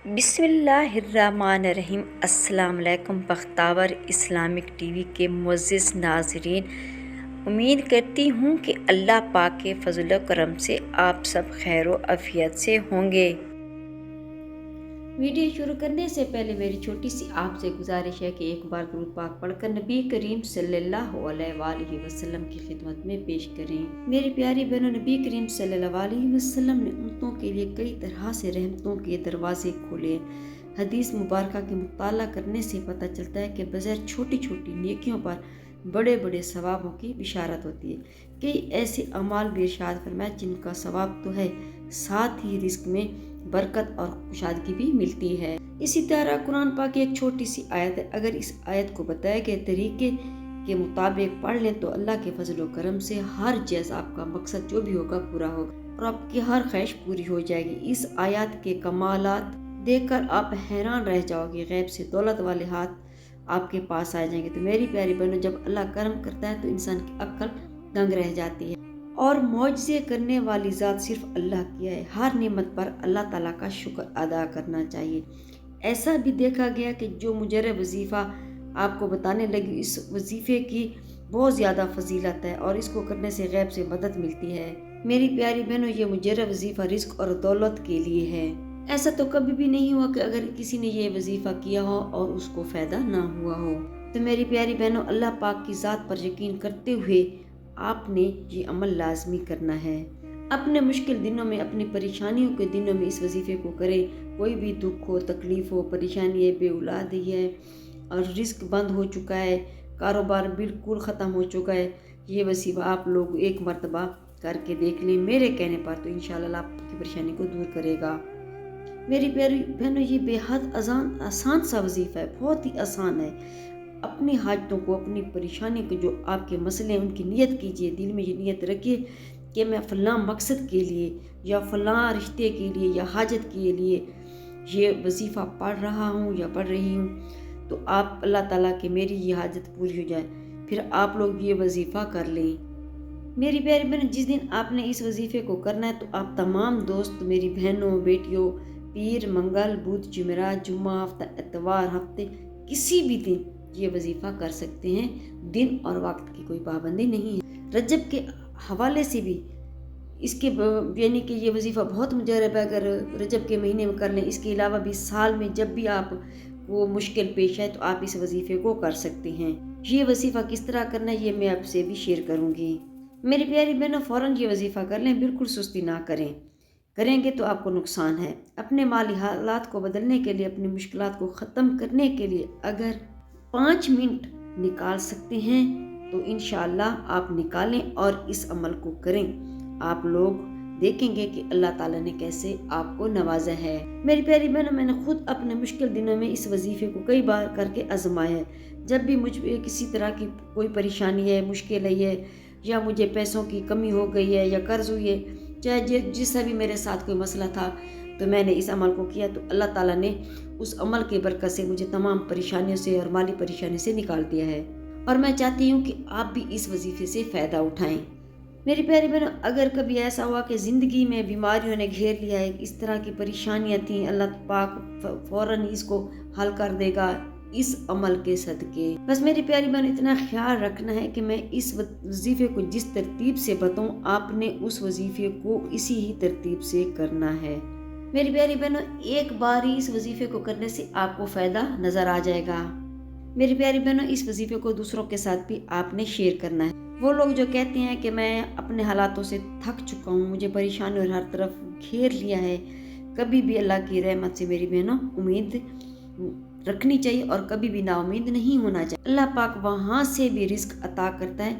بسم اللہ الرحمن الرحیم۔ السلام علیکم بختاور اسلامک ٹی وی کے معزز ناظرین، امید کرتی ہوں کہ اللہ پاک کے فضل و کرم سے آپ سب خیر و عافیت سے ہوں گے۔ ویڈیو شروع کرنے سے پہلے میری چھوٹی سی آپ سے گزارش ہے کہ ایک بار درود پاک پڑھ کر نبی کریم صلی اللہ علیہ وآلہ وسلم کی خدمت میں پیش کریں۔ میری پیاری بہنوں، نبی کریم صلی اللہ علیہ وسلم نے امتوں کے لیے کئی طرح سے رحمتوں کے دروازے کھولے۔ حدیث مبارکہ کے مطالعہ کرنے سے پتہ چلتا ہے کہ بغیر چھوٹی چھوٹی نیکیوں پر بڑے بڑے ثوابوں کی بشارت ہوتی ہے۔ کئی ایسے اعمال بھی ارشاد فرمایا جن کا ثواب تو ہے، ساتھ ہی رزق میں برکت اور کشادگی بھی ملتی ہے۔ اسی طرح قرآن پاک کی ایک چھوٹی سی آیت ہے، اگر اس آیت کو بتائے گئے طریقے کے مطابق پڑھ لیں تو اللہ کے فضل و کرم سے ہر جیس آپ کا مقصد جو بھی ہوگا پورا ہوگا اور آپ کی ہر خواہش پوری ہو جائے گی۔ اس آیات کے کمالات دیکھ کر آپ حیران رہ جاؤ گے، غیب سے دولت والے ہاتھ آپ کے پاس آ جائیں گے۔ تو میری پیاری بہنوں، جب اللہ کرم کرتا ہے تو انسان کی عقل دنگ رہ جاتی ہے، اور معجزے کرنے والی ذات صرف اللہ کی ہے۔ ہر نعمت پر اللہ تعالیٰ کا شکر ادا کرنا چاہیے۔ ایسا بھی دیکھا گیا کہ جو مجرب وظیفہ آپ کو بتانے لگی، اس وظیفے کی بہت زیادہ فضیلت ہے اور اس کو کرنے سے غیب سے مدد ملتی ہے۔ میری پیاری بہنوں، یہ مجرب وظیفہ رزق اور دولت کے لیے ہے۔ ایسا تو کبھی بھی نہیں ہوا کہ اگر کسی نے یہ وظیفہ کیا ہو اور اس کو فائدہ نہ ہوا ہو۔ تو میری پیاری بہنوں، اللہ پاک کی ذات پر یقین کرتے ہوئے آپ نے یہ عمل لازمی کرنا ہے۔ اپنے مشکل دنوں میں، اپنی پریشانیوں کے دنوں میں اس وظیفے کو کریں۔ کوئی بھی دکھ ہو، تکلیف ہو، پریشانی ہے، بے اولادی ہے اور رزق بند ہو چکا ہے، کاروبار بالکل ختم ہو چکا ہے، یہ وظیفہ آپ لوگ ایک مرتبہ کر کے دیکھ لیں میرے کہنے پر، تو انشاءاللہ آپ کی پریشانی کو دور کرے گا۔ میری پیاری بہنوں، یہ بے حد آسان سا وظیفہ ہے، بہت ہی آسان ہے۔ اپنی حاجتوں کو، اپنی پریشانی کو، جو آپ کے مسئلے ہیں ان کی نیت کیجئے، دل میں یہ نیت رکھیے کہ میں فلاں مقصد کے لیے یا فلاں رشتے کے لیے یا حاجت کے لیے یہ وظیفہ پڑھ رہا ہوں یا پڑھ رہی ہوں، تو آپ اللہ تعالیٰ کہ میری یہ حاجت پوری ہو جائے، پھر آپ لوگ یہ وظیفہ کر لیں۔ میری پیاری بہن، جس دن آپ نے اس وظیفے کو کرنا ہے تو آپ تمام دوست، میری بہنوں، بیٹیوں، پیر، منگل، بدھ، جمعرات، جمعہ، ہفتہ، اتوار، ہفتے، کسی بھی دن یہ وظیفہ کر سکتے ہیں۔ دن اور وقت کی کوئی پابندی نہیں ہے۔ رجب کے حوالے سے بھی اس کے یعنی کہ یہ وظیفہ بہت مجرب ہے، اگر رجب کے مہینے میں کر لیں۔ اس کے علاوہ بھی سال میں جب بھی آپ کو مشکل پیش ہے تو آپ اس وظیفے کو کر سکتے ہیں۔ یہ وظیفہ کس طرح کرنا ہے یہ میں آپ سے بھی شیئر کروں گی۔ میری پیاری بہنوں، فوراً یہ وظیفہ کر لیں، بالکل سستی نہ کریں، کریں گے تو آپ کو نقصان ہے۔ اپنے مالی حالات کو بدلنے کے لیے، اپنی مشکلات کو ختم کرنے کے لیے اگر 5 منٹ نکال سکتے ہیں تو انشاءاللہ آپ نکالیں اور اس عمل کو کریں۔ آپ لوگ دیکھیں گے کہ اللہ تعالیٰ نے کیسے آپ کو نوازا ہے۔ میری پیاری بہنوں، میں نے خود اپنے مشکل دنوں میں اس وظیفے کو کئی بار کر کے آزمایا ہے۔ جب بھی مجھ پہ کسی طرح کی کوئی پریشانی ہے، مشکل ہے، یا مجھے پیسوں کی کمی ہو گئی ہے یا قرض ہوئی ہے، چاہے جس سے بھی میرے ساتھ کوئی مسئلہ تھا، تو میں نے اس عمل کو کیا تو اللہ تعالیٰ نے اس عمل کے برکت سے مجھے تمام پریشانیوں سے اور مالی پریشانی سے نکال دیا ہے، اور میں چاہتی ہوں کہ آپ بھی اس وظیفے سے فائدہ اٹھائیں۔ میری پیاری بہنوں، اگر کبھی ایسا ہوا کہ زندگی میں بیماریوں نے گھیر لیا ہے، اس طرح کی پریشانیاں تھیں، اللہ پاک فوراً اس کو حل کر دے گا اس عمل کے صدقے۔ بس میری پیاری بہن، اتنا خیال رکھنا ہے کہ میں اس وظیفے کو جس ترتیب سے بتاؤں، آپ نے اس وظیفے کو اسی ہی ترتیب سے کرنا ہے۔ میری پیاری بہنوں، ایک بار ہی اس وظیفے کو کرنے سے آپ کو فائدہ نظر آ جائے گا۔ میری پیاری بہنوں، اس وظیفے کو دوسروں کے ساتھ بھی آپ نے شیئر کرنا ہے۔ وہ لوگ جو کہتے ہیں کہ میں اپنے حالاتوں سے تھک چکا ہوں، مجھے پریشانی اور ہر طرف گھیر لیا ہے، کبھی بھی اللہ کی رحمت سے میری بہنوں امید رکھنی چاہیے اور کبھی بھی نا امید نہیں ہونا چاہیے۔ اللہ پاک وہاں سے بھی رزق عطا کرتا ہے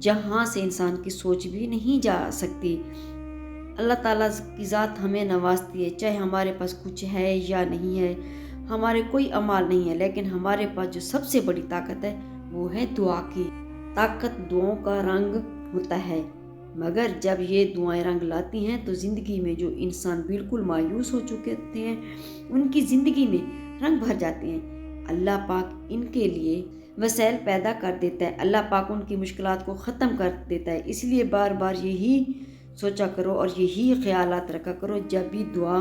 جہاں سے انسان کی سوچ بھی نہیں جا سکتی۔ اللہ تعالیٰ کی ذات ہمیں نوازتی ہے، چاہے ہمارے پاس کچھ ہے یا نہیں ہے، ہمارے کوئی اعمال نہیں ہے، لیکن ہمارے پاس جو سب سے بڑی طاقت ہے وہ ہے دعا کی طاقت۔ دعاؤں کا رنگ ہوتا ہے، مگر جب یہ دعائیں رنگ لاتی ہیں تو زندگی میں جو انسان بالکل مایوس ہو چکے ہوتے ہیں، ان کی زندگی میں رنگ بھر جاتے ہیں۔ اللہ پاک ان کے لیے وسائل پیدا کر دیتا ہے، اللہ پاک ان کی مشکلات کو ختم کر دیتا ہے۔ اس لیے بار بار یہی سوچا کرو اور یہی خیالات رکھا کرو، جب بھی دعا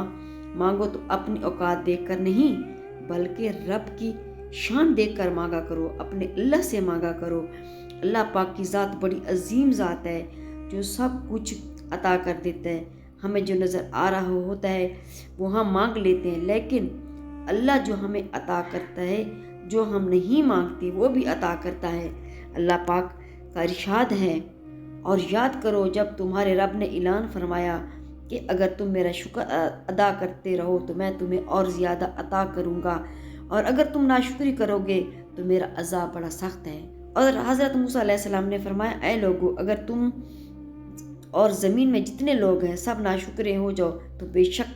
مانگو تو اپنی اوقات دیکھ کر نہیں بلکہ رب کی شان دیکھ کر مانگا کرو، اپنے اللہ سے مانگا کرو۔ اللہ پاک کی ذات بڑی عظیم ذات ہے جو سب کچھ عطا کر دیتا ہے۔ ہمیں جو نظر آ رہا ہوتا ہے وہ ہم مانگ لیتے ہیں، لیکن اللہ جو ہمیں عطا کرتا ہے، جو ہم نہیں مانگتے وہ بھی عطا کرتا ہے۔ اللہ پاک کا ارشاد ہے، اور یاد کرو جب تمہارے رب نے اعلان فرمایا کہ اگر تم میرا شکر ادا کرتے رہو تو میں تمہیں اور زیادہ عطا کروں گا، اور اگر تم ناشکری کرو گے تو میرا عذاب بڑا سخت ہے۔ اور حضرت موسیٰ علیہ السلام نے فرمایا، اے لوگو اگر تم اور زمین میں جتنے لوگ ہیں سب ناشکرے ہو جاؤ تو بے شک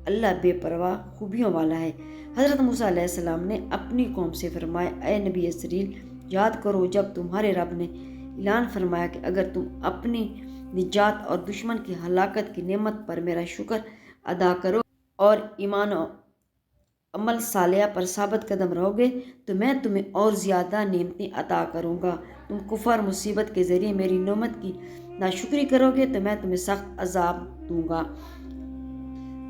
اللہ بے پرواہ خوبیوں والا ہے۔ حضرت موسیٰ علیہ السلام نے اپنی قوم سے فرمایا، اے نبی اسرائیل یاد کرو جب تمہارے رب نے اعلان فرمایا کہ اگر تم اپنی نجات اور دشمن کی ہلاکت کی نعمت پر میرا شکر ادا کرو اور ایمان و عمل صالحہ پر ثابت قدم رہو گے تو میں تمہیں اور زیادہ نعمتیں عطا کروں گا۔ تم کفر مصیبت کے ذریعے میری نعمت کی ناشکری کرو گے تو میں تمہیں سخت عذاب دوں گا۔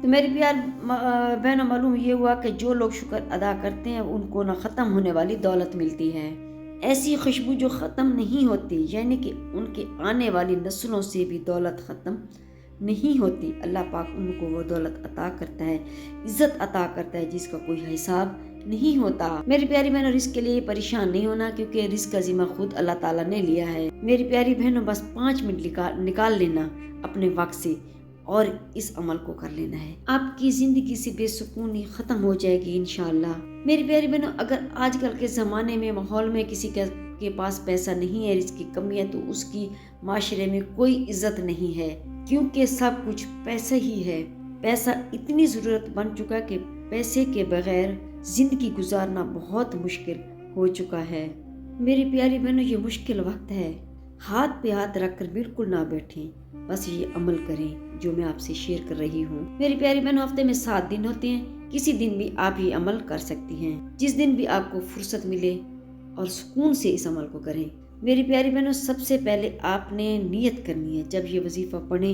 تو میری پیار بہنوں، معلوم یہ ہوا کہ جو لوگ شکر ادا کرتے ہیں ان کو نہ ختم ہونے والی دولت ملتی ہے، ایسی خوشبو جو ختم نہیں ہوتی، یعنی کہ ان کے آنے والی نسلوں سے بھی دولت ختم نہیں ہوتی۔ اللہ پاک ان کو وہ دولت عطا کرتا ہے، عزت عطا کرتا ہے جس کا کوئی حساب نہیں ہوتا۔ میری پیاری بہنوں، رزق کے لیے پریشان نہیں ہونا کیونکہ رزق کا ذمہ خود اللہ تعالیٰ نے لیا ہے۔ میری پیاری بہنوں، بس 5 منٹ نکال لینا اپنے وقت سے اور اس عمل کو کر لینا ہے، آپ کی زندگی سے بے سکونی ختم ہو جائے گی انشاءاللہ۔ میری پیاری بہنوں، اگر آج کل کے زمانے میں ماحول میں کسی کے پاس پیسہ نہیں ہے، رزق کی کمی ہے، تو اس کی معاشرے میں کوئی عزت نہیں ہے، کیونکہ سب کچھ پیسہ ہی ہے۔ پیسہ اتنی ضرورت بن چکا کہ پیسے کے بغیر زندگی گزارنا بہت مشکل ہو چکا ہے۔ میری پیاری بہنوں، یہ مشکل وقت ہے، ہاتھ پہ ہاتھ رکھ کر بالکل نہ بیٹھیں، بس یہ عمل کریں جو میں آپ سے شیئر کر رہی ہوں۔ میری پیاری بہنوں، ہفتے میں 7 دن ہوتے ہیں، کسی دن بھی آپ یہ عمل کر سکتی ہیں، جس دن بھی آپ کو فرصت ملے اور سکون سے اس عمل کو کریں۔ میری پیاری بہنوں، سب سے پہلے آپ نے نیت کرنی ہے جب یہ وظیفہ پڑھیں۔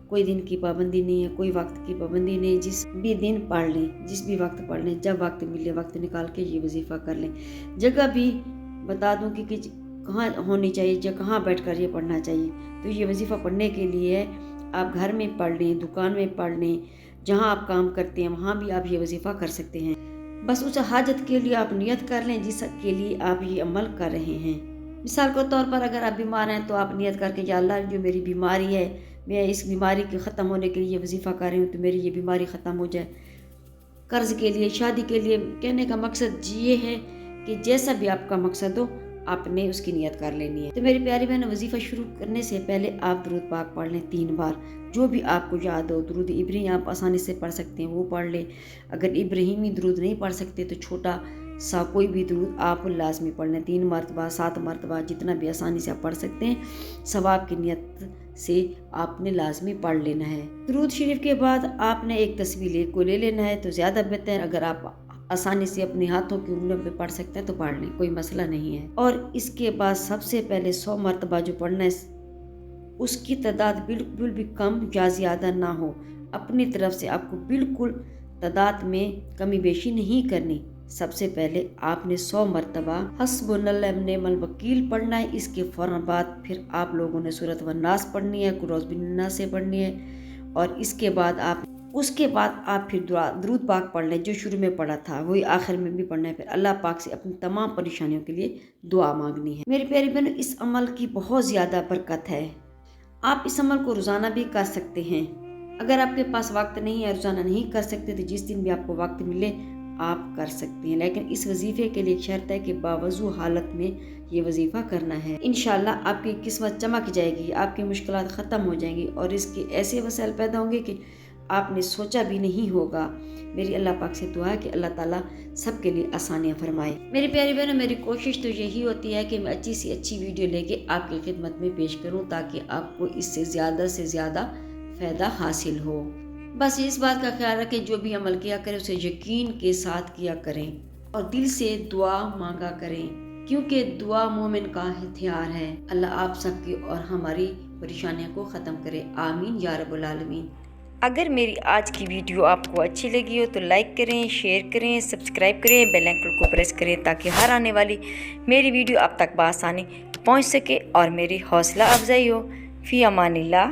کوئی دن کی پابندی نہیں ہے، کوئی وقت کی پابندی نہیں، جس بھی دن پڑھ لیں، جس بھی وقت پڑھ لیں، جب وقت ملے وقت نکال کے یہ وظیفہ کر لیں۔ جگہ بھی بتا دوں کہ کہاں ہونی چاہیے، کہاں بیٹھ کر یہ پڑھنا چاہیے۔ تو یہ وظیفہ پڑھنے کے لیے آپ گھر میں پڑھ لیں، دکان میں پڑھ لیں، جہاں آپ کام کرتے ہیں وہاں بھی آپ یہ وظیفہ کر سکتے ہیں۔ بس اس حاجت کے لیے آپ نیت کر لیں جس کے لیے آپ یہ عمل کر رہے ہیں۔ مثال کے طور پر اگر آپ بیمار ہیں تو آپ نیت کر کے، یا اللہ جو میری بیماری ہے، میں اس بیماری کے ختم ہونے کے لیے یہ وظیفہ کر رہی ہوں تو میری یہ بیماری ختم ہو جائے۔ قرض کے لیے، شادی کے لیے، کہنے کا مقصد یہ ہے کہ جیسا بھی آپ کا مقصد ہو آپ نے اس کی نیت کر لینی ہے۔ تو میری پیاری بہن، وظیفہ شروع کرنے سے پہلے آپ درود پاک پڑھ لیں 3 بار، جو بھی آپ کو یاد ہو۔ درود ابراہیمی آپ آسانی سے پڑھ سکتے ہیں، وہ پڑھ لیں۔ اگر ابراہیمی درود نہیں پڑھ سکتے تو چھوٹا سا کوئی بھی درود آپ لازمی پڑھ لیں، 3 مرتبہ 7 مرتبہ، جتنا بھی آسانی سے آپ پڑھ سکتے ہیں۔ ثواب کی نیت سے آپ نے لازمی پڑھ لینا ہے۔ درود شریف کے بعد آپ نے ایک تسبیح کو لے لینا ہے تو زیادہ بہتر۔ اگر آپ آسانی سے اپنے ہاتھوں کی انگلیوں پہ پڑھ سکتے ہیں تو پڑھ لیں، کوئی مسئلہ نہیں ہے۔ اور اس کے بعد سب سے پہلے 100 مرتبہ جو پڑھنا ہے اس کی تعداد بالکل بھی کم یا زیادہ نہ ہو۔ اپنی طرف سے آپ کو بالکل تعداد میں کمی بیشی نہیں کرنی۔ سب سے پہلے آپ نے 100 مرتبہ حسبنا اللہ ونعم الوکیل پڑھنا ہے۔ اس کے فوراً بعد پھر آپ لوگوں نے سورۃ والناس پڑھنی ہے، قل اعوذ بالناس سے پڑھنی ہے، اور اس کے بعد آپ پھر درود پاک پڑھ لیں جو شروع میں پڑھا تھا، وہی آخر میں بھی پڑھنا ہے۔ پھر اللہ پاک سے اپنی تمام پریشانیوں کے لیے دعا مانگنی ہے۔ میری پیاری بہنوں، اس عمل کی بہت زیادہ برکت ہے۔ آپ اس عمل کو روزانہ بھی کر سکتے ہیں۔ اگر آپ کے پاس وقت نہیں ہے، روزانہ نہیں کر سکتے، تو جس دن بھی آپ کو وقت ملے آپ کر سکتے ہیں، لیکن اس وظیفے کے لیے ایک شرط ہے کہ باوضو حالت میں یہ وظیفہ کرنا ہے۔ انشاءاللہ آپ کی قسمت چمک جائے گی، آپ کی مشکلات ختم ہو جائیں گی اور اس کے ایسے وسائل پیدا ہوں گے کہ آپ نے سوچا بھی نہیں ہوگا۔ میری اللہ پاک سے دعا ہے کہ اللہ تعالیٰ سب کے لیے آسانیاں فرمائے۔ میری پیاری بہنوں، میری کوشش تو یہی ہوتی ہے کہ میں اچھی سی اچھی ویڈیو لے کے آپ کی خدمت میں پیش کروں تاکہ آپ کو اس سے زیادہ فائدہ حاصل ہو۔ بس اس بات کا خیال رکھیں جو بھی عمل کیا کریں اسے یقین کے ساتھ کیا کریں اور دل سے دعا مانگا کریں، کیونکہ دعا مومن کا ہتھیار ہے۔ اللہ آپ سب کی اور ہماری پریشانیوں کو ختم کرے، آمین یا رب العالمین۔ اگر میری آج کی ویڈیو آپ کو اچھی لگی ہو تو لائک کریں، شیئر کریں، سبسکرائب کریں، بیل آئکن کو پریس کریں تاکہ ہر آنے والی میری ویڈیو آپ تک بآسانی پہنچ سکے اور میری حوصلہ افزائی ہو۔ فی امان اللہ۔